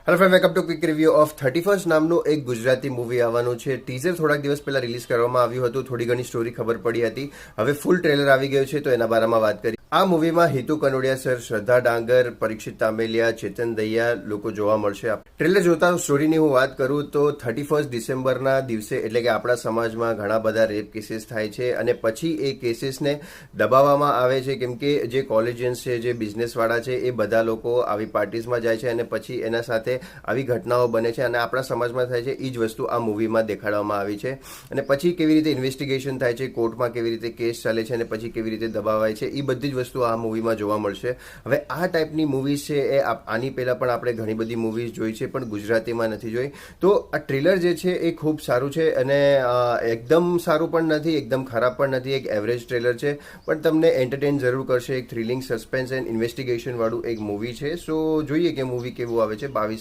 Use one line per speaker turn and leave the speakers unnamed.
Hello friend, welcome to quick review of 31st નામનું એક Gujarati movie આવવાનું છે. ટીઝર થોડાક દિવસ પહેલા રિલીઝ કરવામાં આવ્યું હતું. થોડી ઘણી સ્ટોરી ખબર પડી હતી. હવે ફૂલ ટ્રેલર આવી ગયું છે, તો એના બારામાં વાત કરી. આ મૂવીમાં હિતુ કનોડિયા સર, શ્રદ્ધા ડાંગર, પરીક્ષિત તામેલિયા, ચેતન દહિયા લોકો જોવા મળશે. ટ્રેલર જોતા સ્ટોરીની હું વાત કરું તો 31 ડિસેમ્બરના દિવસે એટલે કે આપણા સમાજમાં ઘણા બધા રેપ કેસીસ થાય છે અને પછી એ કેસીસને દબાવવામાં આવે છે, કેમ કે જે કોલેજિયન્સ છે, જે બિઝનેસવાળા છે, એ બધા લોકો આવી પાર્ટીઝમાં જાય છે અને પછી એના સાથે આવી ઘટનાઓ બને છે અને આપણા સમાજમાં થાય છે. એ જ વસ્તુ આ મૂવીમાં દેખાડવામાં આવી છે અને પછી કેવી રીતે ઇન્વેસ્ટિગેશન થાય છે, કોર્ટમાં કેવી રીતે કેસ ચાલે છે અને પછી કેવી રીતે દબાવાય છે, એ બધી જ વસ્તુ આ મૂવીમાં જોવા મળશે. હવે આ ટાઈપની મૂવીઝ છે એ આની પહેલાં પણ આપણે ઘણી બધી મૂવીઝ જોઈ છે, પણ ગુજરાતીમાં નથી જોઈ. તો આ ટ્રેલર જે છે એ ખૂબ સારું છે અને એકદમ સારું પણ નથી, એકદમ ખરાબ પણ નથી, એક એવરેજ ટ્રેલર છે, પણ તમને એન્ટરટેન જરૂર કરશે. એક થ્રિલિંગ, સસ્પેન્સ એન્ડ ઇન્વેસ્ટિગેશન વાળું એક મૂવી છે. સો જોઈએ કે મૂવી કેવું આવે છે. 22